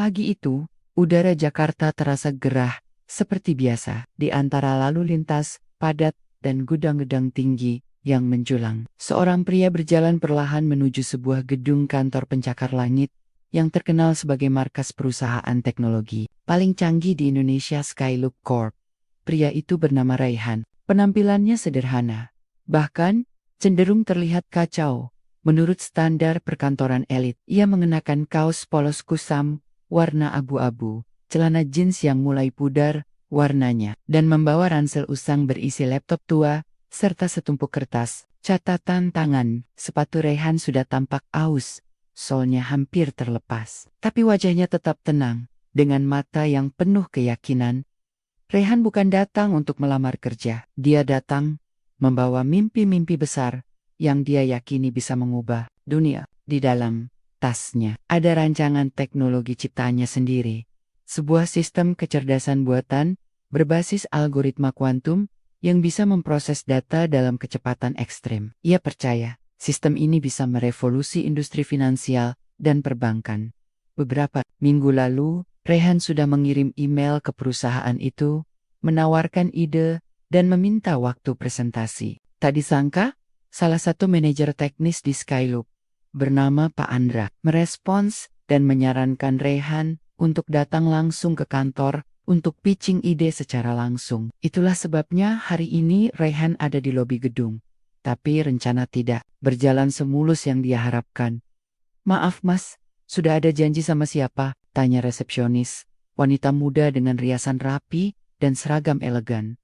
Pagi itu, udara Jakarta terasa gerah, seperti biasa, di antara lalu lintas, padat, dan gudang-gudang tinggi yang menjulang. Seorang pria berjalan perlahan menuju sebuah gedung kantor pencakar langit yang terkenal sebagai markas perusahaan teknologi paling canggih di Indonesia, Skyloop Corp. Pria itu bernama Raihan. Penampilannya sederhana, bahkan cenderung terlihat kacau. Menurut standar perkantoran elit, ia mengenakan kaos polos kusam, warna abu-abu, celana jeans yang mulai pudar warnanya, dan membawa ransel usang berisi laptop tua, serta setumpuk kertas, catatan tangan. Sepatu Raihan sudah tampak aus, solnya hampir terlepas. Tapi wajahnya tetap tenang, dengan mata yang penuh keyakinan. Raihan bukan datang untuk melamar kerja, dia datang membawa mimpi-mimpi besar yang dia yakini bisa mengubah dunia. Di dalam tasnya ada rancangan teknologi ciptaannya sendiri, sebuah sistem kecerdasan buatan berbasis algoritma kuantum yang bisa memproses data dalam kecepatan ekstrem. Ia percaya sistem ini bisa merevolusi industri finansial dan perbankan. Beberapa minggu lalu, Raihan sudah mengirim email ke perusahaan itu, menawarkan ide dan meminta waktu presentasi. Tak disangka, salah satu manajer teknis di Skyloop, bernama Pak Andra, merespons dan menyarankan Raihan untuk datang langsung ke kantor untuk pitching ide secara langsung. Itulah sebabnya hari ini Raihan ada di lobi gedung. Tapi rencana tidak berjalan semulus yang dia harapkan. "Maaf mas, sudah ada janji sama siapa?" tanya resepsionis, wanita muda dengan riasan rapi dan seragam elegan.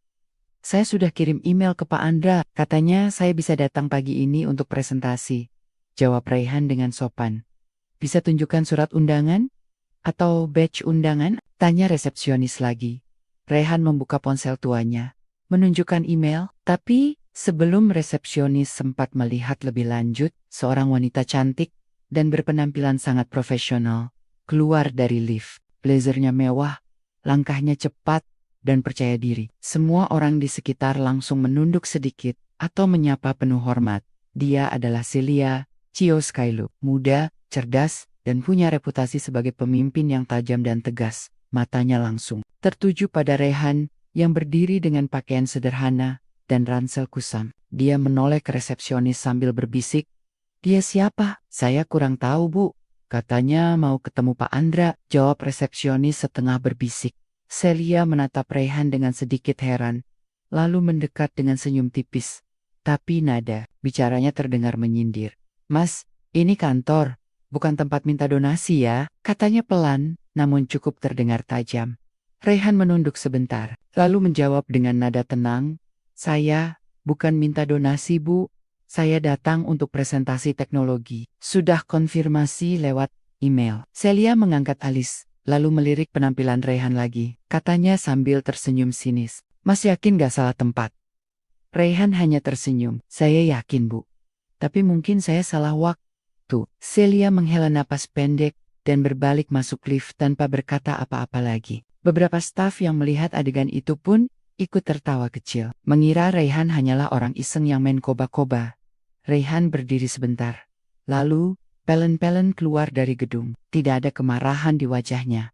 "Saya sudah kirim email ke Pak Andra, katanya saya bisa datang pagi ini untuk presentasi," jawab Raihan dengan sopan. "Bisa tunjukkan surat undangan? Atau badge undangan?" tanya resepsionis lagi. Raihan membuka ponsel tuanya, menunjukkan email, tapi sebelum resepsionis sempat melihat lebih lanjut, seorang wanita cantik dan berpenampilan sangat profesional keluar dari lift. Blazernya mewah, langkahnya cepat dan percaya diri. Semua orang di sekitar langsung menunduk sedikit atau menyapa penuh hormat. Dia adalah Celia, CEO Skyloop, muda, cerdas, dan punya reputasi sebagai pemimpin yang tajam dan tegas. Matanya langsung tertuju pada Raihan yang berdiri dengan pakaian sederhana dan ransel kusam. Dia menoleh ke resepsionis sambil berbisik, "Dia siapa?" "Saya kurang tahu, Bu. Katanya mau ketemu Pak Andra," jawab resepsionis setengah berbisik. Celia menatap Raihan dengan sedikit heran, lalu mendekat dengan senyum tipis. Tapi nada bicaranya terdengar menyindir. "Mas, ini kantor, bukan tempat minta donasi ya," katanya pelan, namun cukup terdengar tajam. Raihan menunduk sebentar, lalu menjawab dengan nada tenang, "Saya bukan minta donasi, Bu. Saya datang untuk presentasi teknologi. Sudah konfirmasi lewat email." Celia mengangkat alis, lalu melirik penampilan Raihan lagi. Katanya sambil tersenyum sinis, "Mas yakin gak salah tempat?" Raihan hanya tersenyum, "Saya yakin, Bu. Tapi mungkin saya salah waktu." Celia menghela napas pendek dan berbalik masuk lift tanpa berkata apa-apa lagi. Beberapa staf yang melihat adegan itu pun ikut tertawa kecil, mengira Raihan hanyalah orang iseng yang main koba-koba. Raihan berdiri sebentar, lalu pelen-pelen keluar dari gedung. Tidak ada kemarahan di wajahnya,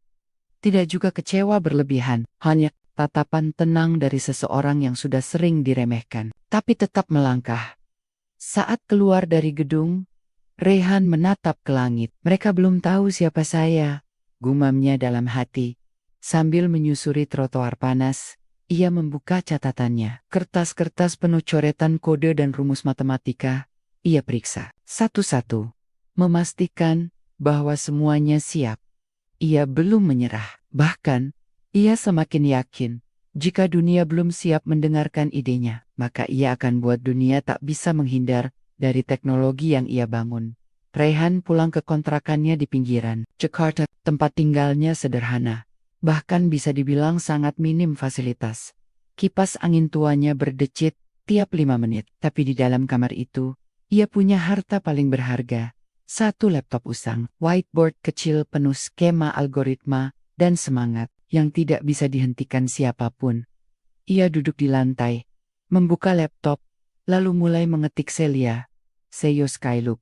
tidak juga kecewa berlebihan, hanya tatapan tenang dari seseorang yang sudah sering diremehkan, tapi tetap melangkah. Saat keluar dari gedung, Raihan menatap ke langit. "Mereka belum tahu siapa saya," gumamnya dalam hati. Sambil menyusuri trotoar panas, ia membuka catatannya. Kertas-kertas penuh coretan kode dan rumus matematika. Ia periksa satu-satu, memastikan bahwa semuanya siap. Ia belum menyerah. Bahkan, ia semakin yakin, jika dunia belum siap mendengarkan idenya, maka ia akan buat dunia tak bisa menghindar dari teknologi yang ia bangun. Raihan pulang ke kontrakannya di pinggiran Jakarta. Tempat tinggalnya sederhana, bahkan bisa dibilang sangat minim fasilitas. Kipas angin tuanya berdecit tiap 5 menit. Tapi di dalam kamar itu, ia punya harta paling berharga. Satu laptop usang, whiteboard kecil penuh skema algoritma, dan semangat yang tidak bisa dihentikan siapapun. Ia duduk di lantai, membuka laptop, lalu mulai mengetik Celia, CEO Skyloop.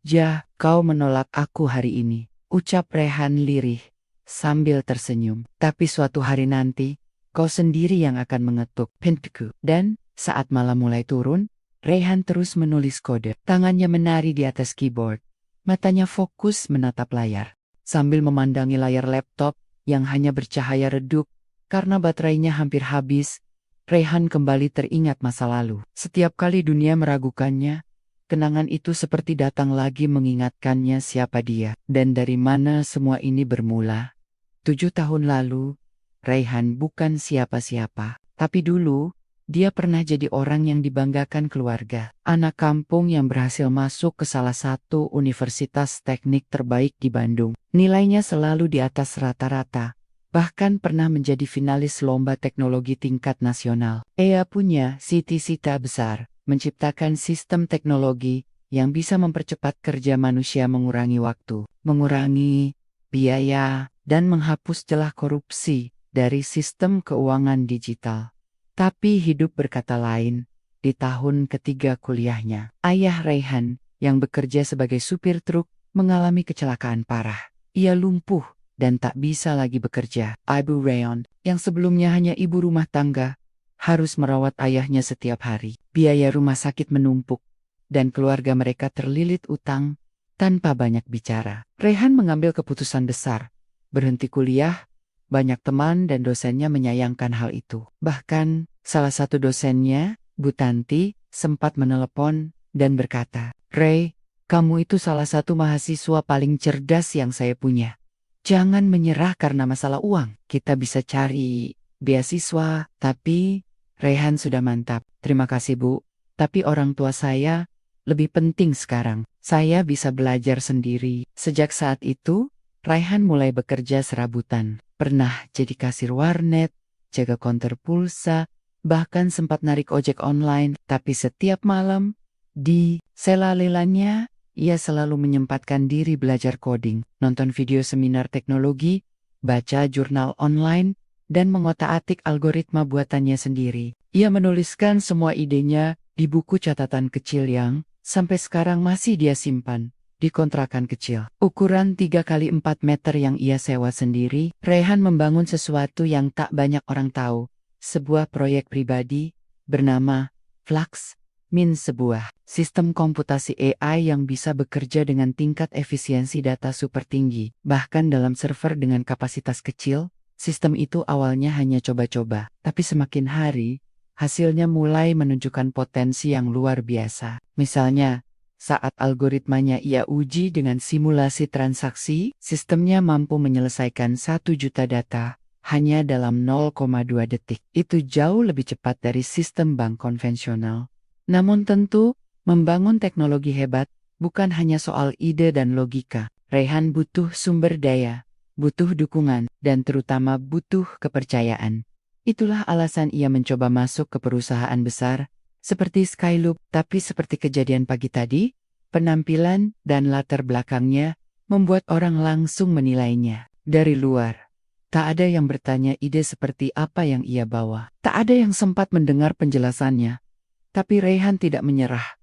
"Ja, kau menolak aku hari ini," ucap Raihan lirih, sambil tersenyum. Tapi suatu hari nanti, kau sendiri yang akan mengetuk pintuku. Dan saat malam mulai turun, Rayhan terus menulis kode. Tangannya menari di atas keyboard. Matanya fokus menatap layar. Sambil memandangi layar laptop yang hanya bercahaya redup karena baterainya hampir habis, Rayhan kembali teringat masa lalu. Setiap kali dunia meragukannya, kenangan itu seperti datang lagi mengingatkannya siapa dia dan dari mana semua ini bermula. 7 tahun lalu, Rayhan bukan siapa-siapa. Tapi dulu, dia pernah jadi orang yang dibanggakan keluarga. Anak kampung yang berhasil masuk ke salah satu universitas teknik terbaik di Bandung. Nilainya selalu di atas rata-rata. Bahkan pernah menjadi finalis lomba teknologi tingkat nasional. Ia punya cita-cita besar, menciptakan sistem teknologi yang bisa mempercepat kerja manusia, mengurangi waktu, mengurangi biaya, dan menghapus celah korupsi dari sistem keuangan digital. Tapi hidup berkata lain. Di tahun ketiga kuliahnya, ayah Rayhan, yang bekerja sebagai supir truk, mengalami kecelakaan parah. Ia lumpuh dan tak bisa lagi bekerja. Ibu Rayhan, yang sebelumnya hanya ibu rumah tangga, harus merawat ayahnya setiap hari. Biaya rumah sakit menumpuk, dan keluarga mereka terlilit utang tanpa banyak bicara. Rayhan mengambil keputusan besar, berhenti kuliah. Banyak teman dan dosennya menyayangkan hal itu. Bahkan, salah satu dosennya, Bu Tanti, sempat menelepon dan berkata, "Ray, kamu itu salah satu mahasiswa paling cerdas yang saya punya. Jangan menyerah karena masalah uang. Kita bisa cari beasiswa." Tapi Rayhan sudah mantap. "Terima kasih Bu, tapi orang tua saya lebih penting sekarang. Saya bisa belajar sendiri." Sejak saat itu, Rayhan mulai bekerja serabutan. Pernah jadi kasir warnet, jaga konter pulsa, bahkan sempat narik ojek online. Tapi setiap malam, di sela-lelanya, ia selalu menyempatkan diri belajar coding, nonton video seminar teknologi, baca jurnal online, dan mengotak-atik algoritma buatannya sendiri. Ia menuliskan semua idenya di buku catatan kecil yang sampai sekarang masih dia simpan di kontrakan kecil. Ukuran 3x4 meter yang ia sewa sendiri, Rayhan membangun sesuatu yang tak banyak orang tahu. Sebuah proyek pribadi bernama Flux, sebuah sistem komputasi AI yang bisa bekerja dengan tingkat efisiensi data super tinggi. Bahkan dalam server dengan kapasitas kecil, sistem itu awalnya hanya coba-coba. Tapi semakin hari, hasilnya mulai menunjukkan potensi yang luar biasa. Misalnya, saat algoritmanya ia uji dengan simulasi transaksi, sistemnya mampu menyelesaikan 1 juta data hanya dalam 0,2 detik. Itu jauh lebih cepat dari sistem bank konvensional. Namun tentu, membangun teknologi hebat bukan hanya soal ide dan logika. Rayhan butuh sumber daya, butuh dukungan, dan terutama butuh kepercayaan. Itulah alasan ia mencoba masuk ke perusahaan besar, seperti Skyloop. Tapi seperti kejadian pagi tadi, penampilan dan latar belakangnya membuat orang langsung menilainya. Dari luar, tak ada yang bertanya ide seperti apa yang ia bawa. Tak ada yang sempat mendengar penjelasannya. Tapi Rayhan tidak menyerah.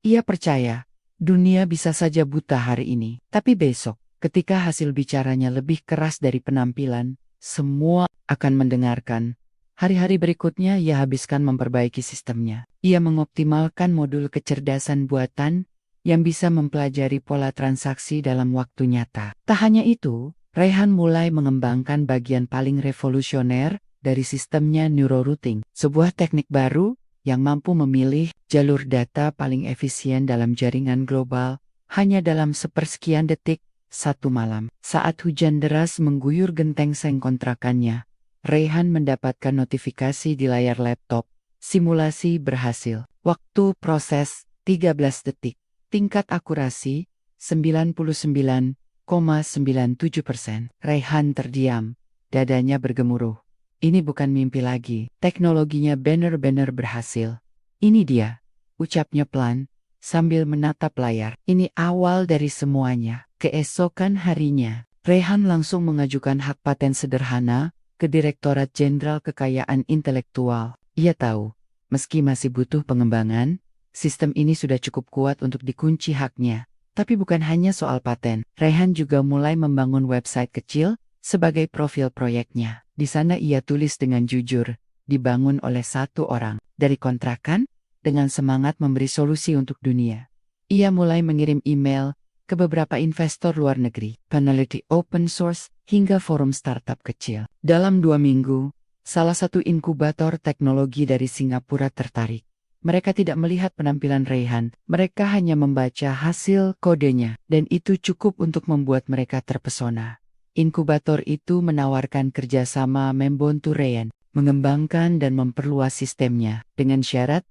Ia percaya, dunia bisa saja buta hari ini. Tapi besok, ketika hasil bicaranya lebih keras dari penampilan, semua akan mendengarkan. Hari-hari berikutnya ia habiskan memperbaiki sistemnya. Ia mengoptimalkan modul kecerdasan buatan yang bisa mempelajari pola transaksi dalam waktu nyata. Tak hanya itu, Rayhan mulai mengembangkan bagian paling revolusioner dari sistemnya, neurorouting, sebuah teknik baru yang mampu memilih jalur data paling efisien dalam jaringan global hanya dalam sepersekian detik. Satu malam, saat hujan deras mengguyur genteng seng kontrakannya, Rayhan mendapatkan notifikasi di layar laptop. Simulasi berhasil. Waktu proses 13 detik. Tingkat akurasi 99,97%. Rayhan terdiam. Dadanya bergemuruh. Ini bukan mimpi lagi. Teknologinya benar-benar berhasil. Ini dia, ucapnya pelan sambil menatap layar. Ini awal dari semuanya. Keesokan harinya, Rayhan langsung mengajukan hak paten sederhana ke Direktorat Jenderal Kekayaan Intelektual. Ia tahu, meski masih butuh pengembangan, sistem ini sudah cukup kuat untuk dikunci haknya. Tapi bukan hanya soal paten. Rayhan juga mulai membangun website kecil sebagai profil proyeknya. Di sana ia tulis dengan jujur, dibangun oleh satu orang, dari kontrakan, dengan semangat memberi solusi untuk dunia. Ia mulai mengirim email ke beberapa investor luar negeri, peneliti open source, hingga forum startup kecil. Dalam 2 minggu, salah satu inkubator teknologi dari Singapura tertarik. Mereka tidak melihat penampilan Rayhan, mereka hanya membaca hasil kodenya, dan itu cukup untuk membuat mereka terpesona. Inkubator itu menawarkan kerjasama membantu Rayhan mengembangkan dan memperluas sistemnya, dengan syarat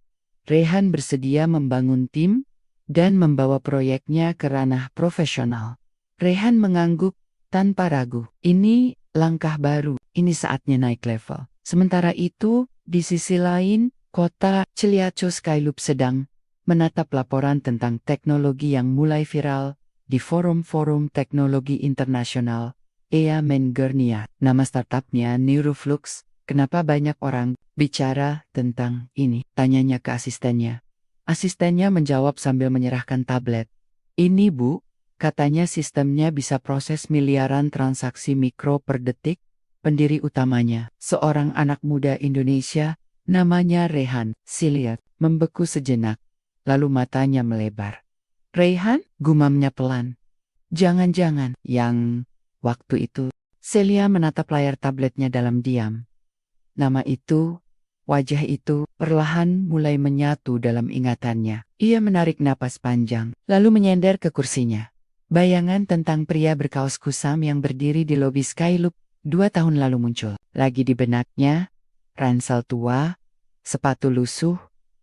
Rayhan bersedia membangun tim dan membawa proyeknya ke ranah profesional. Rayhan mengangguk tanpa ragu. Ini langkah baru, ini saatnya naik level. Sementara itu, di sisi lain, kota Chiliaco Skyloop sedang menatap laporan tentang teknologi yang mulai viral di forum-forum teknologi internasional. Ea Mengernia, nama startupnya Neuroflux. Kenapa banyak orang bicara tentang ini? Tanyanya ke asistennya. Asistennya menjawab sambil menyerahkan tablet. Ini Bu, katanya sistemnya bisa proses miliaran transaksi mikro per detik. Pendiri utamanya, seorang anak muda Indonesia, namanya Rayhan. Celia membeku sejenak, lalu matanya melebar. Rayhan? Gumamnya pelan. Jangan-jangan yang waktu itu. Celia menatap layar tabletnya dalam diam. Nama itu, wajah itu, perlahan mulai menyatu dalam ingatannya. Ia menarik napas panjang, lalu menyender ke kursinya. Bayangan tentang pria berkaos kusam yang berdiri di lobi Skyloop 2 tahun lalu muncul. Lagi di benaknya, ransel tua, sepatu lusuh,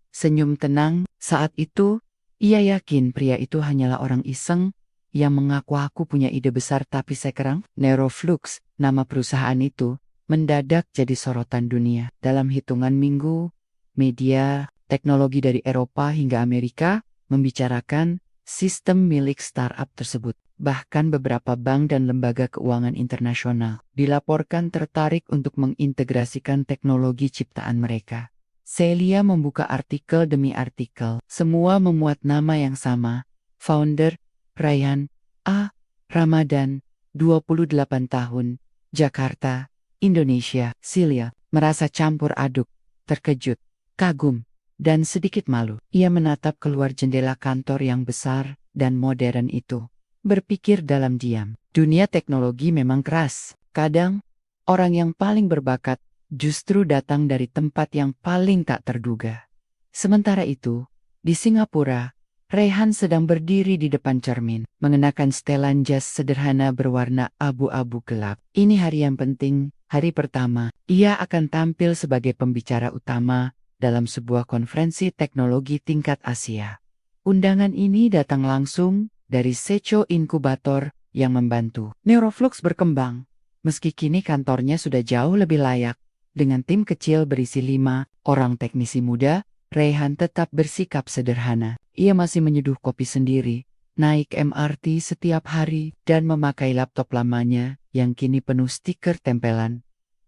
senyum tenang. Saat itu, ia yakin pria itu hanyalah orang iseng yang mengaku punya ide besar tapi sekarang, Neuroflux, nama perusahaan itu, mendadak jadi sorotan dunia. Dalam hitungan minggu, media, teknologi dari Eropa hingga Amerika membicarakan sistem milik startup tersebut. Bahkan beberapa bank dan lembaga keuangan internasional dilaporkan tertarik untuk mengintegrasikan teknologi ciptaan mereka. Celia membuka artikel demi artikel. Semua memuat nama yang sama. Founder, Rayhan A. Ramadan, 28 tahun, Jakarta, Indonesia. Celia merasa campur aduk, terkejut, kagum, dan sedikit malu. Ia menatap keluar jendela kantor yang besar dan modern itu. Berpikir dalam diam. Dunia teknologi memang keras. Kadang, orang yang paling berbakat justru datang dari tempat yang paling tak terduga. Sementara itu, di Singapura, Rayhan sedang berdiri di depan cermin, mengenakan setelan jas sederhana berwarna abu-abu gelap. Ini hari yang penting, hari pertama. Ia akan tampil sebagai pembicara utama dalam sebuah konferensi teknologi tingkat Asia. Undangan ini datang langsung dari Secho Inkubator yang membantu Neuroflux berkembang. Meski kini kantornya sudah jauh lebih layak, dengan tim kecil berisi 5 orang teknisi muda, Rayhan tetap bersikap sederhana. Ia masih menyeduh kopi sendiri, naik MRT setiap hari, dan memakai laptop lamanya yang kini penuh stiker tempelan.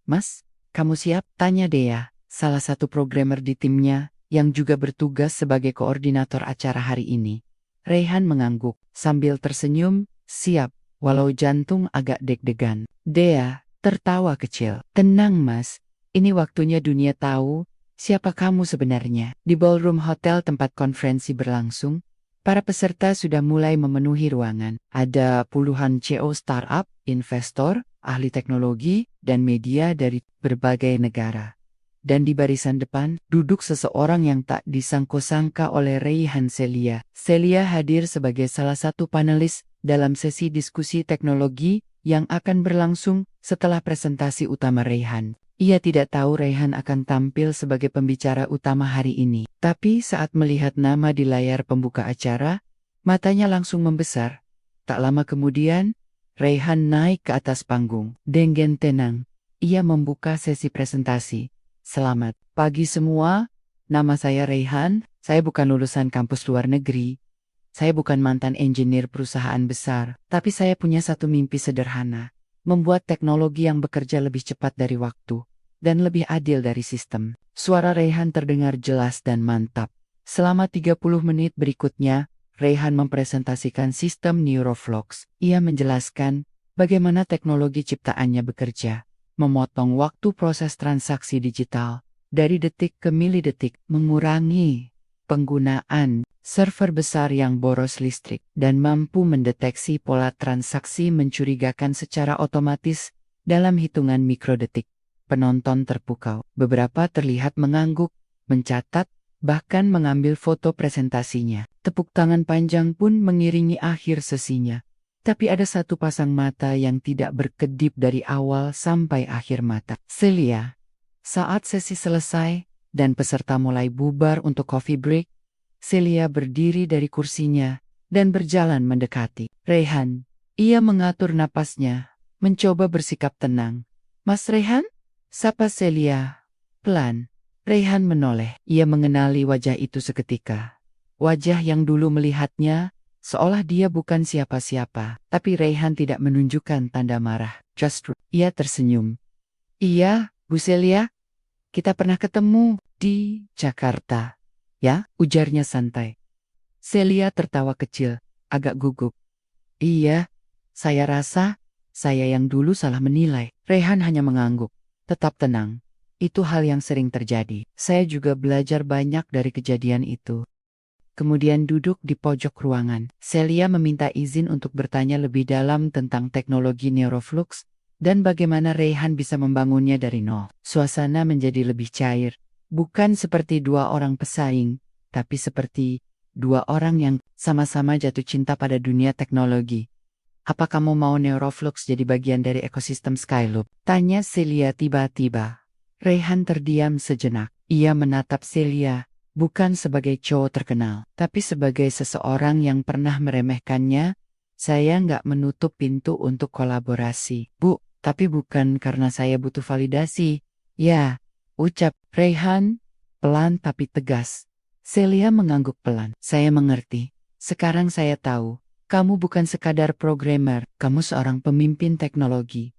Mas, kamu siap? Tanya Dea, salah satu programmer di timnya, yang juga bertugas sebagai koordinator acara hari ini. Rayhan mengangguk, sambil tersenyum, siap, walau jantung agak deg-degan. Dea tertawa kecil. Tenang Mas, ini waktunya dunia tahu siapa kamu sebenarnya. Di ballroom hotel tempat konferensi berlangsung, para peserta sudah mulai memenuhi ruangan. Ada puluhan CEO startup, investor, ahli teknologi, dan media dari berbagai negara. Dan di barisan depan, duduk seseorang yang tak disangka-sangka oleh Rayhan. Celia. Celia hadir sebagai salah satu panelis dalam sesi diskusi teknologi yang akan berlangsung setelah presentasi utama Rayhan. Ia tidak tahu Rayhan akan tampil sebagai pembicara utama hari ini. Tapi saat melihat nama di layar pembuka acara, matanya langsung membesar. Tak lama kemudian, Rayhan naik ke atas panggung. Dengan tenang, ia membuka sesi presentasi. Selamat pagi semua, nama saya Rayhan, saya bukan lulusan kampus luar negeri. Saya bukan mantan engineer perusahaan besar, tapi saya punya satu mimpi sederhana. Membuat teknologi yang bekerja lebih cepat dari waktu, dan lebih adil dari sistem. Suara Rayhan terdengar jelas dan mantap. Selama 30 menit berikutnya, Rayhan mempresentasikan sistem Neuroflux. Ia menjelaskan bagaimana teknologi ciptaannya bekerja, memotong waktu proses transaksi digital dari detik ke milidetik, mengurangi penggunaan server besar yang boros listrik, dan mampu mendeteksi pola transaksi mencurigakan secara otomatis dalam hitungan mikrodetik. Penonton terpukau. Beberapa terlihat mengangguk, mencatat, bahkan mengambil foto presentasinya. Tepuk tangan panjang pun mengiringi akhir sesinya. Tapi ada satu pasang mata yang tidak berkedip dari awal sampai akhir mata. Celia. Saat sesi selesai dan peserta mulai bubar untuk coffee break, Celia berdiri dari kursinya dan berjalan mendekati Rayhan. Ia mengatur napasnya, mencoba bersikap tenang. "Mas Rayhan?" Sapa Celia. Pelan. Rayhan menoleh. Ia mengenali wajah itu seketika. Wajah yang dulu melihatnya, seolah dia bukan siapa-siapa. Tapi Rayhan tidak menunjukkan tanda marah. Justru, ia tersenyum. "Iya, Bu Celia. Kita pernah ketemu di Jakarta." "Ya," ujarnya santai. Celia tertawa kecil, agak gugup. "Iya, saya rasa saya yang dulu salah menilai." Rayhan hanya mengangguk. "Tetap tenang. Itu hal yang sering terjadi. Saya juga belajar banyak dari kejadian itu." Kemudian duduk di pojok ruangan. Celia meminta izin untuk bertanya lebih dalam tentang teknologi neuroflux dan bagaimana Rayhan bisa membangunnya dari nol. Suasana menjadi lebih cair. Bukan seperti dua orang pesaing, tapi seperti dua orang yang sama-sama jatuh cinta pada dunia teknologi. "Apa kamu mau neuroflux jadi bagian dari ekosistem Skyloop?" tanya Celia tiba-tiba. Rayhan terdiam sejenak. Ia menatap Celia, bukan sebagai cowok terkenal, tapi sebagai seseorang yang pernah meremehkannya. "Saya nggak menutup pintu untuk kolaborasi, Bu, tapi bukan karena saya butuh validasi." "Ya," ucap Rayhan, pelan tapi tegas. Celia mengangguk pelan. "Saya mengerti. Sekarang saya tahu. Kamu bukan sekadar programmer, kamu seorang pemimpin teknologi."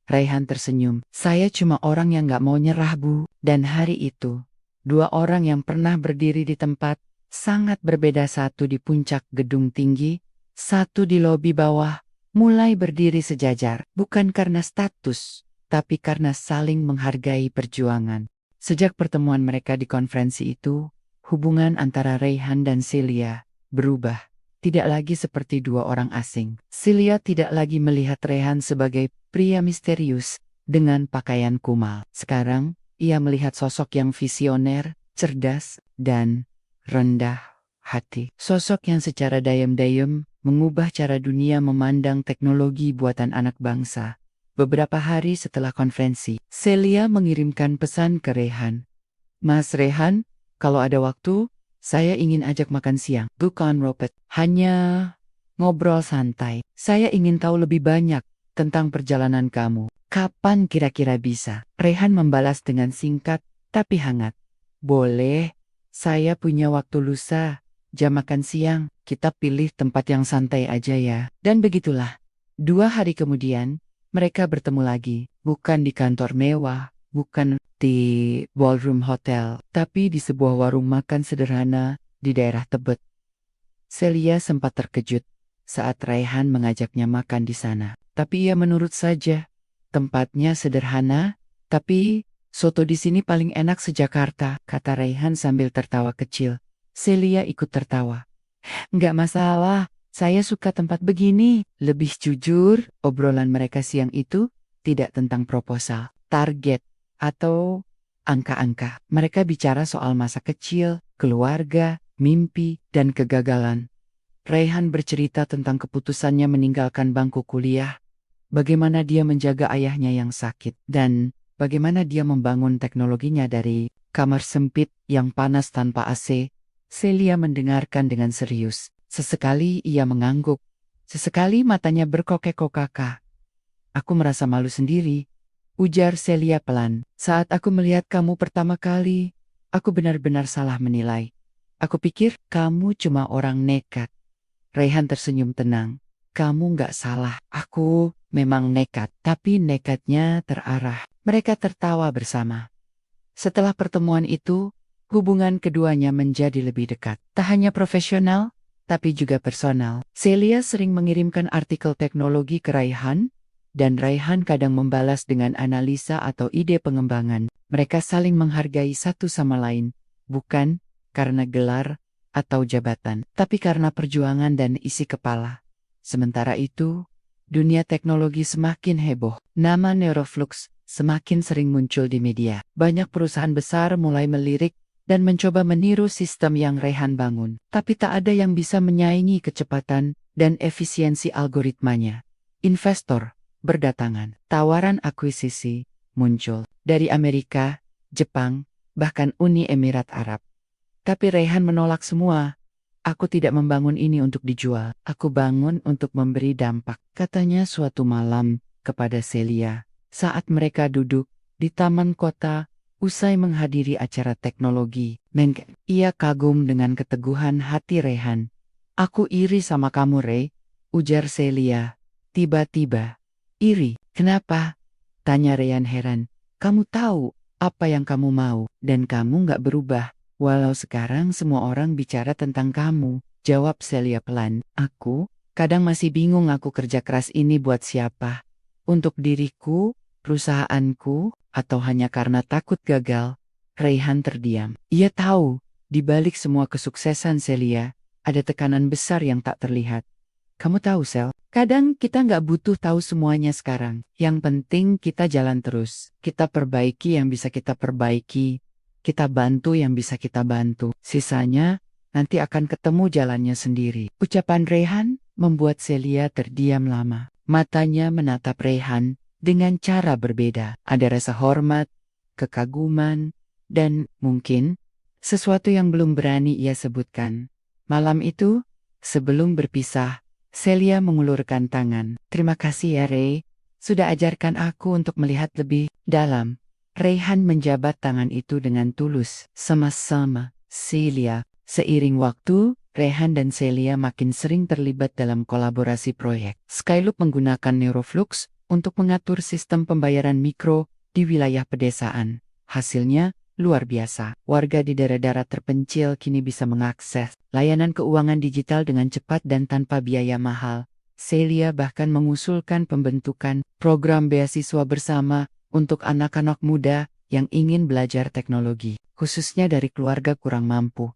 Rayhan tersenyum. "Saya cuma orang yang gak mau nyerah, Bu." Dan hari itu, dua orang yang pernah berdiri di tempat sangat berbeda, satu di puncak gedung tinggi, satu di lobi bawah, mulai berdiri sejajar. Bukan karena status, tapi karena saling menghargai perjuangan. Sejak pertemuan mereka di konferensi itu, hubungan antara Rayhan dan Celia berubah. Tidak lagi seperti dua orang asing. Celia tidak lagi melihat Rayhan sebagai pria misterius dengan pakaian kumal. Sekarang, ia melihat sosok yang visioner, cerdas, dan rendah hati. Sosok yang secara diam-diam mengubah cara dunia memandang teknologi buatan anak bangsa. Beberapa hari setelah konferensi, Celia mengirimkan pesan ke Rayhan. "Mas Rayhan, kalau ada waktu, saya ingin ajak makan siang. Bukan Robert, hanya ngobrol santai. Saya ingin tahu lebih banyak tentang perjalanan kamu. Kapan kira-kira bisa?" Rayhan membalas dengan singkat tapi hangat. "Boleh, saya punya waktu lusa. Jam makan siang, kita pilih tempat yang santai aja ya." Dan begitulah. 2 hari kemudian, mereka bertemu lagi. Bukan di kantor mewah, bukan di ballroom hotel, tapi di sebuah warung makan sederhana di daerah Tebet. Celia sempat terkejut saat Rayhan mengajaknya makan di sana. Tapi ia menurut saja. "Tempatnya sederhana, tapi soto di sini paling enak se-Jakarta," kata Rayhan sambil tertawa kecil. Celia ikut tertawa. "Nggak masalah, saya suka tempat begini." Lebih jujur, obrolan mereka siang itu tidak tentang proposal, target, atau angka-angka. Mereka bicara soal masa kecil, keluarga, mimpi, dan kegagalan. Rayhan bercerita tentang keputusannya meninggalkan bangku kuliah, bagaimana dia menjaga ayahnya yang sakit, dan bagaimana dia membangun teknologinya dari kamar sempit yang panas tanpa AC. Celia mendengarkan dengan serius. Sesekali ia mengangguk, sesekali matanya berkokek-kokak. "Aku merasa malu sendiri," ujar Celia pelan. "Saat aku melihat kamu pertama kali, aku benar-benar salah menilai. Aku pikir kamu cuma orang nekat." Rayhan tersenyum tenang. "Kamu nggak salah. Aku memang nekat, tapi nekatnya terarah." Mereka tertawa bersama. Setelah pertemuan itu, hubungan keduanya menjadi lebih dekat. Tak hanya profesional, tapi juga personal. Celia sering mengirimkan artikel teknologi ke Rayhan, dan Raihan kadang membalas dengan analisa atau ide pengembangan. Mereka saling menghargai satu sama lain, bukan karena gelar atau jabatan, tapi karena perjuangan dan isi kepala. Sementara itu, dunia teknologi semakin heboh. Nama Neuroflux semakin sering muncul di media. Banyak perusahaan besar mulai melirik dan mencoba meniru sistem yang Raihan bangun. Tapi tak ada yang bisa menyaingi kecepatan dan efisiensi algoritmanya. Investor berdatangan. Tawaran akuisisi muncul dari Amerika, Jepang, bahkan Uni Emirat Arab. Tapi Raihan menolak semua. Aku tidak membangun ini untuk dijual. Aku bangun untuk memberi dampak, katanya suatu malam kepada Celia. Saat mereka duduk di taman kota, usai menghadiri acara teknologi, ia kagum dengan keteguhan hati Raihan. Aku iri sama kamu, Ray, ujar Celia. Tiba-tiba, iri, kenapa? Tanya Raihan heran. Kamu tahu apa yang kamu mau, dan kamu gak berubah. Walau sekarang semua orang bicara tentang kamu, jawab Celia pelan. Aku kadang masih bingung aku kerja keras ini buat siapa. Untuk diriku, perusahaanku, atau hanya karena takut gagal. Raihan terdiam. Ia tahu, di balik semua kesuksesan Celia, ada tekanan besar yang tak terlihat. Kamu tahu, Sel, kadang kita nggak butuh tahu semuanya sekarang. Yang penting kita jalan terus. Kita perbaiki yang bisa kita perbaiki. Kita bantu yang bisa kita bantu. Sisanya, nanti akan ketemu jalannya sendiri. Ucapan Raihan membuat Celia terdiam lama. Matanya menatap Raihan dengan cara berbeda. Ada rasa hormat, kekaguman, dan mungkin sesuatu yang belum berani ia sebutkan. Malam itu, sebelum berpisah, Celia mengulurkan tangan. Terima kasih ya, Ray. Sudah ajarkan aku untuk melihat lebih dalam. Raihan menjabat tangan itu dengan tulus. Sama-sama, Celia. Seiring waktu, Raihan dan Celia makin sering terlibat dalam kolaborasi proyek. Skyloop menggunakan Neuroflux untuk mengatur sistem pembayaran mikro di wilayah pedesaan. Hasilnya luar biasa. Warga di daerah-daerah terpencil kini bisa mengakses layanan keuangan digital dengan cepat dan tanpa biaya mahal. Celia bahkan mengusulkan pembentukan program beasiswa bersama untuk anak-anak muda yang ingin belajar teknologi, khususnya dari keluarga kurang mampu.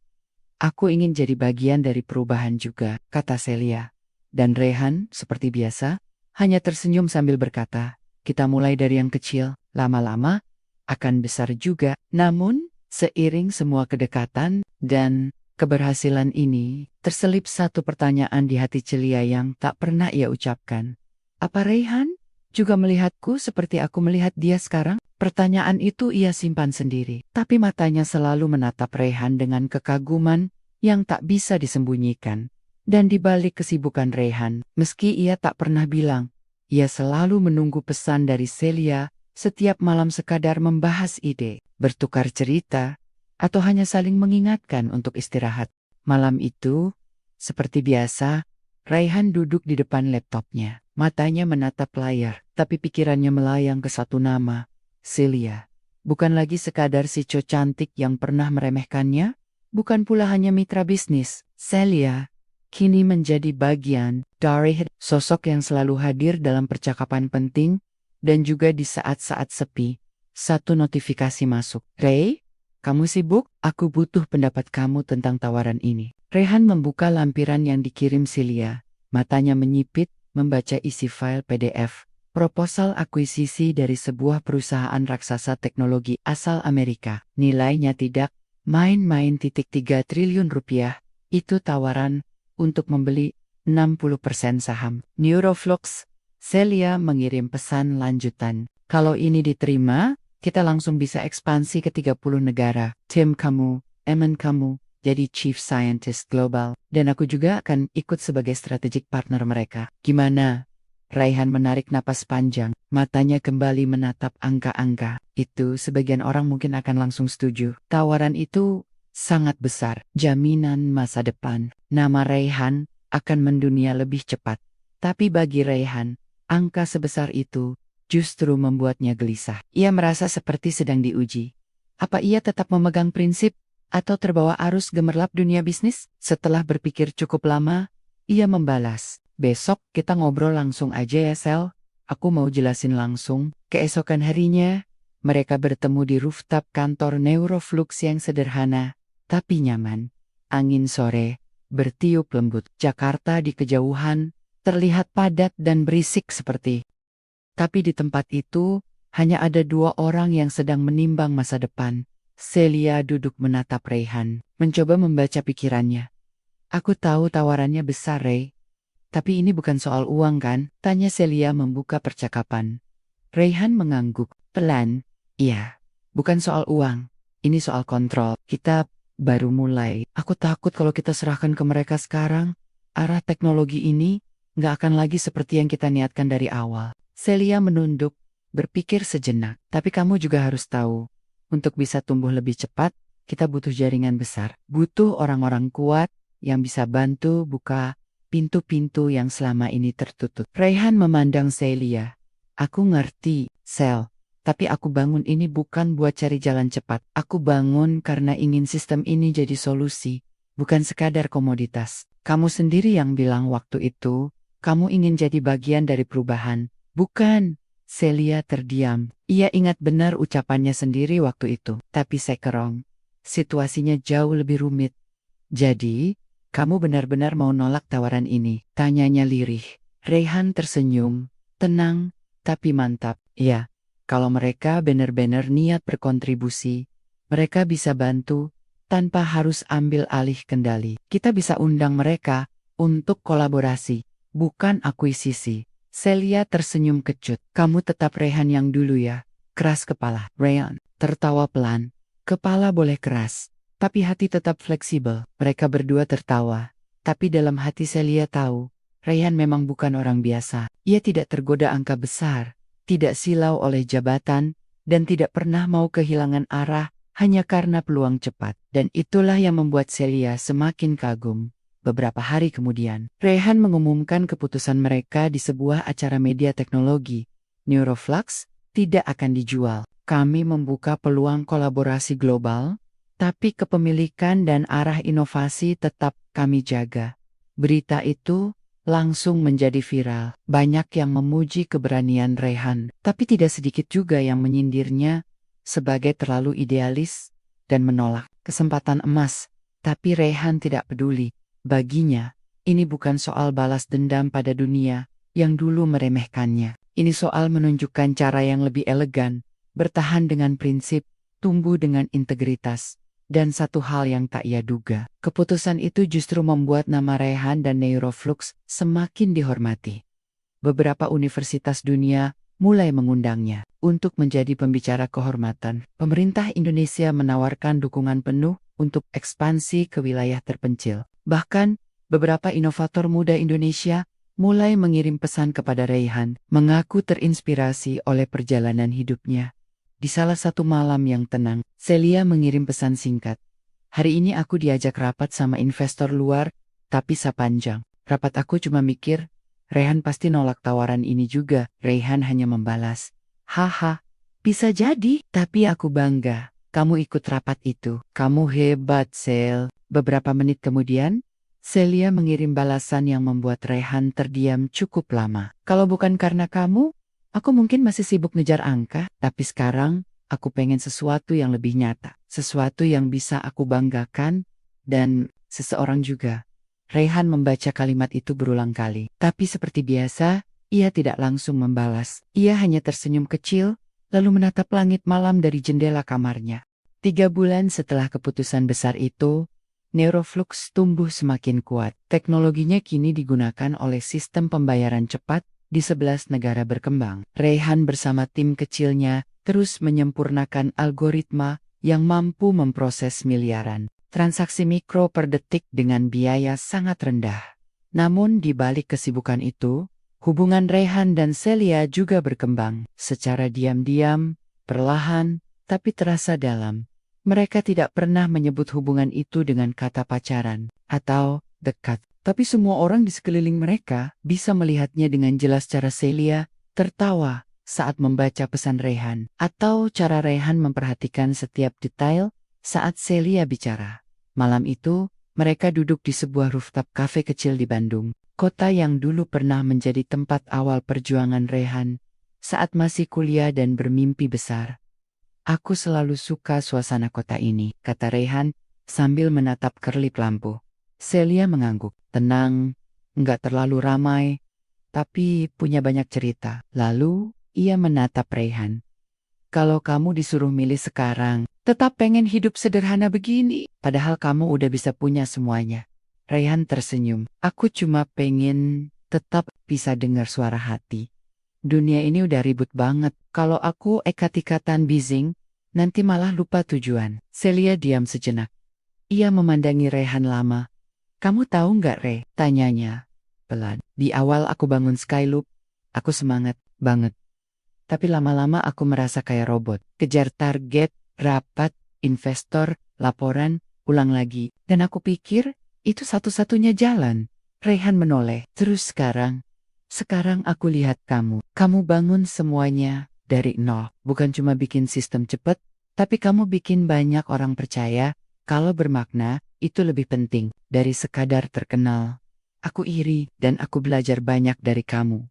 Aku ingin jadi bagian dari perubahan juga, kata Celia. Dan Raihan, seperti biasa, hanya tersenyum sambil berkata, kita mulai dari yang kecil, lama-lama akan besar juga. Namun, seiring semua kedekatan dan keberhasilan ini, terselip satu pertanyaan di hati Celia yang tak pernah ia ucapkan. Apa Raihan juga melihatku seperti aku melihat dia sekarang? Pertanyaan itu ia simpan sendiri, tapi matanya selalu menatap Raihan dengan kekaguman yang tak bisa disembunyikan. Dan di balik kesibukan Raihan, meski ia tak pernah bilang, ia selalu menunggu pesan dari Celia setiap malam sekadar membahas ide, bertukar cerita, atau hanya saling mengingatkan untuk istirahat. Malam itu, seperti biasa, Raihan duduk di depan laptopnya. Matanya menatap layar, tapi pikirannya melayang ke satu nama, Celia. Bukan lagi sekadar si co cantik yang pernah meremehkannya, bukan pula hanya mitra bisnis. Celia kini menjadi bagian dari sosok yang selalu hadir dalam percakapan penting dan juga di saat-saat sepi. Satu notifikasi masuk. Ray, kamu sibuk? Aku butuh pendapat kamu tentang tawaran ini. Raihan membuka lampiran yang dikirim Celia. Matanya menyipit, membaca isi file PDF, proposal akuisisi dari sebuah perusahaan raksasa teknologi asal Amerika. Nilainya tidak main-main, 3 triliun rupiah. Itu tawaran untuk membeli 60% saham Neuroflux. Celia mengirim pesan lanjutan. Kalau ini diterima, kita langsung bisa ekspansi ke 30 negara. Tim kamu, Eman kamu, jadi Chief Scientist Global, dan aku juga akan ikut sebagai strategic partner mereka. Gimana? Raihan menarik napas panjang, matanya kembali menatap angka-angka. Itu sebagian orang mungkin akan langsung setuju. Tawaran itu sangat besar, jaminan masa depan. Nama Raihan akan mendunia lebih cepat. Tapi bagi Raihan, angka sebesar itu justru membuatnya gelisah. Ia merasa seperti sedang diuji. Apa ia tetap memegang prinsip atau terbawa arus gemerlap dunia bisnis? Setelah berpikir cukup lama, ia membalas, besok kita ngobrol langsung aja ya Sel. Aku mau jelasin langsung. Keesokan harinya, mereka bertemu di rooftop kantor Neuroflux yang sederhana, tapi nyaman. Angin sore bertiup lembut. Jakarta di kejauhan terlihat padat dan berisik seperti. Tapi di tempat itu, hanya ada dua orang yang sedang menimbang masa depan. Celia duduk menatap Raihan, mencoba membaca pikirannya. Aku tahu tawarannya besar, Ray. Tapi ini bukan soal uang kan? Tanya Celia membuka percakapan. Raihan mengangguk, pelan. Iya, bukan soal uang. Ini soal kontrol. Kita baru mulai. Aku takut kalau kita serahkan ke mereka sekarang, arah teknologi ini nggak akan lagi seperti yang kita niatkan dari awal. Celia menunduk, berpikir sejenak. Tapi kamu juga harus tahu, untuk bisa tumbuh lebih cepat, kita butuh jaringan besar. Butuh orang-orang kuat yang bisa bantu buka pintu-pintu yang selama ini tertutup. Raihan memandang Celia. Aku ngerti, Sel. Tapi aku bangun ini bukan buat cari jalan cepat. Aku bangun karena ingin sistem ini jadi solusi, bukan sekadar komoditas. Kamu sendiri yang bilang waktu itu, kamu ingin jadi bagian dari perubahan. Bukan. Celia terdiam. Ia ingat benar ucapannya sendiri waktu itu. Tapi sekarang, situasinya jauh lebih rumit. Jadi, kamu benar-benar mau nolak tawaran ini? Tanyanya lirih. Raihan tersenyum, tenang, tapi mantap. Ya, kalau mereka benar-benar niat berkontribusi, mereka bisa bantu, tanpa harus ambil alih kendali. Kita bisa undang mereka untuk kolaborasi, bukan akuisisi. Celia tersenyum kecut. Kamu tetap Raihan yang dulu ya. Keras kepala. Raihan tertawa pelan. Kepala boleh keras, tapi hati tetap fleksibel. Mereka berdua tertawa. Tapi dalam hati Celia tahu, Raihan memang bukan orang biasa. Ia tidak tergoda angka besar, tidak silau oleh jabatan, dan tidak pernah mau kehilangan arah hanya karena peluang cepat. Dan itulah yang membuat Celia semakin kagum. Beberapa hari kemudian, Raihan mengumumkan keputusan mereka di sebuah acara media teknologi. Neuroflux tidak akan dijual. Kami membuka peluang kolaborasi global, tapi kepemilikan dan arah inovasi tetap kami jaga. Berita itu langsung menjadi viral. Banyak yang memuji keberanian Raihan, tapi tidak sedikit juga yang menyindirnya sebagai terlalu idealis dan menolak kesempatan emas. Tapi Raihan tidak peduli. Baginya, ini bukan soal balas dendam pada dunia yang dulu meremehkannya. Ini soal menunjukkan cara yang lebih elegan, bertahan dengan prinsip, tumbuh dengan integritas. Dan satu hal yang tak ia duga, keputusan itu justru membuat nama Raihan dan Neuroflux semakin dihormati. Beberapa universitas dunia mulai mengundangnya untuk menjadi pembicara kehormatan. Pemerintah Indonesia menawarkan dukungan penuh untuk ekspansi ke wilayah terpencil. Bahkan, beberapa inovator muda Indonesia mulai mengirim pesan kepada Raihan, mengaku terinspirasi oleh perjalanan hidupnya. Di salah satu malam yang tenang, Celia mengirim pesan singkat. Hari ini aku diajak rapat sama investor luar, tapi sepanjang rapat aku cuma mikir, Raihan pasti nolak tawaran ini juga. Raihan hanya membalas, haha, bisa jadi, tapi aku bangga. Kamu ikut rapat itu. Kamu hebat, Cel. Beberapa menit kemudian, Celia mengirim balasan yang membuat Raihan terdiam cukup lama. Kalau bukan karena kamu, aku mungkin masih sibuk ngejar angka, tapi sekarang aku pengen sesuatu yang lebih nyata, sesuatu yang bisa aku banggakan, dan seseorang juga. Raihan membaca kalimat itu berulang kali, tapi seperti biasa, ia tidak langsung membalas. Ia hanya tersenyum kecil, lalu menatap langit malam dari jendela kamarnya. 3 bulan setelah keputusan besar itu, Neuroflux tumbuh semakin kuat. Teknologinya kini digunakan oleh sistem pembayaran cepat di 11 negara berkembang. Raihan bersama tim kecilnya terus menyempurnakan algoritma yang mampu memproses miliaran transaksi mikro per detik dengan biaya sangat rendah. Namun di balik kesibukan itu, hubungan Raihan dan Celia juga berkembang secara diam-diam, perlahan, tapi terasa dalam. Mereka tidak pernah menyebut hubungan itu dengan kata pacaran atau dekat. Tapi semua orang di sekeliling mereka bisa melihatnya dengan jelas. Cara Celia tertawa saat membaca pesan Raihan, atau cara Raihan memperhatikan setiap detail saat Celia bicara. Malam itu, mereka duduk di sebuah rooftop cafe kecil di Bandung. Kota yang dulu pernah menjadi tempat awal perjuangan Rehan saat masih kuliah dan bermimpi besar. Aku selalu suka suasana kota ini, kata Rehan sambil menatap kerlip lampu. Celia mengangguk. Tenang, nggak terlalu ramai, tapi punya banyak cerita. Lalu, ia menatap Rehan. Kalau kamu disuruh milih sekarang, tetap pengen hidup sederhana begini, padahal kamu udah bisa punya semuanya. Rehan tersenyum. Aku cuma pengen tetap bisa dengar suara hati. Dunia ini udah ribut banget. Kalau aku ekat-ikatan bising, nanti malah lupa tujuan. Celia diam sejenak. Ia memandangi Rehan lama. Kamu tahu nggak, Re? Tanyanya. Pelan. Di awal aku bangun Skyloop, aku semangat banget. Tapi lama-lama aku merasa kayak robot. Kejar target, rapat, investor, laporan, ulang lagi. Dan aku pikir, itu satu-satunya jalan. Rehan menoleh. Terus sekarang aku lihat kamu. Kamu bangun semuanya dari nol. Bukan cuma bikin sistem cepat, tapi kamu bikin banyak orang percaya kalau bermakna itu lebih penting dari sekadar terkenal. Aku iri dan aku belajar banyak dari kamu.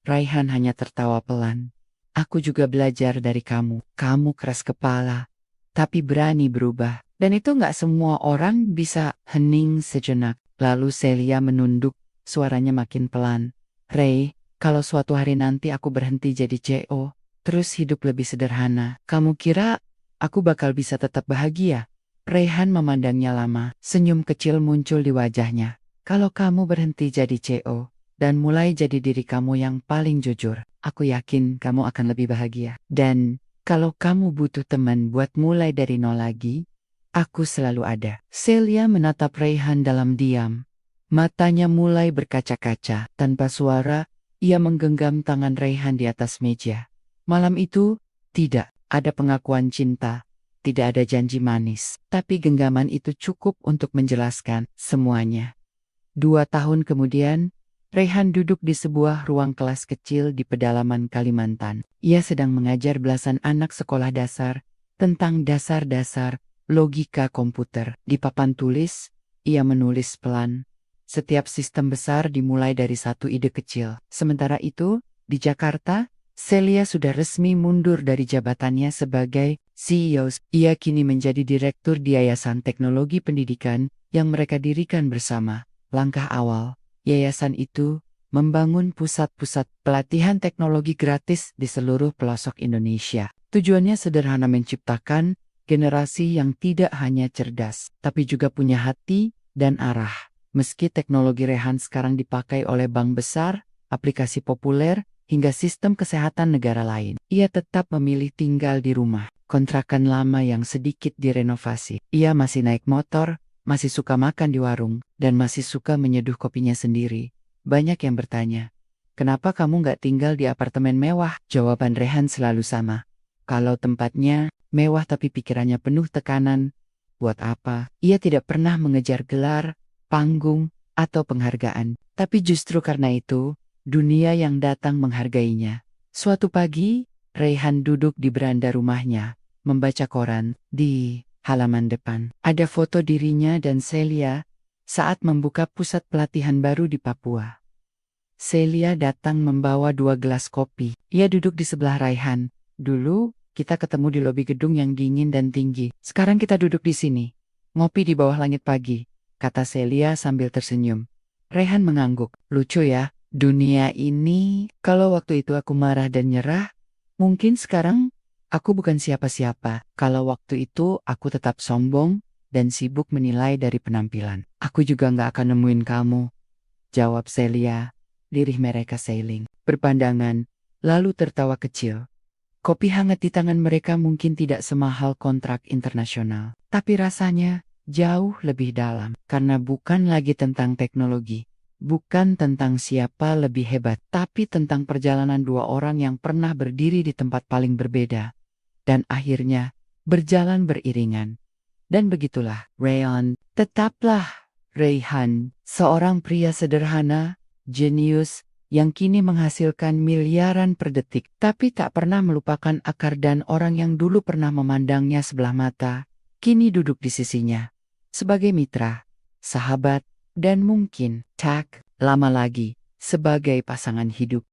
Raihan hanya tertawa pelan. Aku juga belajar dari kamu. Kamu keras kepala, tapi berani berubah. Dan itu nggak semua orang bisa. Hening sejenak. Lalu Celia menunduk, suaranya makin pelan. Ray, kalau suatu hari nanti aku berhenti jadi CEO, terus hidup lebih sederhana, kamu kira aku bakal bisa tetap bahagia? Rayhan memandangnya lama, senyum kecil muncul di wajahnya. Kalau kamu berhenti jadi CEO, dan mulai jadi diri kamu yang paling jujur, aku yakin kamu akan lebih bahagia. Dan kalau kamu butuh teman buat mulai dari nol lagi, aku selalu ada. Celia menatap Rayhan dalam diam. Matanya mulai berkaca-kaca. Tanpa suara, ia menggenggam tangan Rayhan di atas meja. Malam itu, tidak ada pengakuan cinta, tidak ada janji manis. Tapi genggaman itu cukup untuk menjelaskan semuanya. 2 tahun kemudian, Rayhan duduk di sebuah ruang kelas kecil di pedalaman Kalimantan. Ia sedang mengajar belasan anak sekolah dasar tentang dasar-dasar logika komputer. Di papan tulis, ia menulis pelan. Setiap sistem besar dimulai dari satu ide kecil. Sementara itu, di Jakarta, Celia sudah resmi mundur dari jabatannya sebagai CEO. Ia kini menjadi direktur di Yayasan Teknologi Pendidikan yang mereka dirikan bersama. Langkah awal yayasan itu membangun pusat-pusat pelatihan teknologi gratis di seluruh pelosok Indonesia. Tujuannya sederhana, menciptakan generasi yang tidak hanya cerdas, tapi juga punya hati dan arah. Meski teknologi Rehan sekarang dipakai oleh bank besar, aplikasi populer, hingga sistem kesehatan negara lain, ia tetap memilih tinggal di rumah kontrakan lama yang sedikit direnovasi. Ia masih naik motor, masih suka makan di warung, dan masih suka menyeduh kopinya sendiri. Banyak yang bertanya, kenapa kamu nggak tinggal di apartemen mewah? Jawaban Rehan selalu sama. Kalau tempatnya mewah tapi pikirannya penuh tekanan, buat apa? Ia tidak pernah mengejar gelar, panggung, atau penghargaan. Tapi justru karena itu, dunia yang datang menghargainya. Suatu pagi, Rehan duduk di beranda rumahnya, membaca koran. Di halaman depan ada foto dirinya dan Celia saat membuka pusat pelatihan baru di Papua. Celia datang membawa 2 gelas kopi. Ia duduk di sebelah Raihan. Dulu, kita ketemu di lobi gedung yang dingin dan tinggi. Sekarang kita duduk di sini, ngopi di bawah langit pagi, kata Celia sambil tersenyum. Raihan mengangguk. Lucu ya, dunia ini. Kalau waktu itu aku marah dan nyerah, mungkin sekarang aku bukan siapa-siapa. Kalau waktu itu aku tetap sombong dan sibuk menilai dari penampilan. Aku juga nggak akan nemuin kamu, jawab Celia. Lirih mereka seiling, berpandangan, lalu tertawa kecil. Kopi hangat di tangan mereka mungkin tidak semahal kontrak internasional, tapi rasanya jauh lebih dalam. Karena bukan lagi tentang teknologi, bukan tentang siapa lebih hebat, tapi tentang perjalanan 2 orang yang pernah berdiri di tempat paling berbeda. Dan akhirnya, berjalan beriringan. Dan begitulah, Rayhan, tetaplah Rayhan, seorang pria sederhana, jenius, yang kini menghasilkan miliaran per detik, tapi tak pernah melupakan akar, dan orang yang dulu pernah memandangnya sebelah mata, kini duduk di sisinya. Sebagai mitra, sahabat, dan mungkin, lama lagi sebagai pasangan hidup.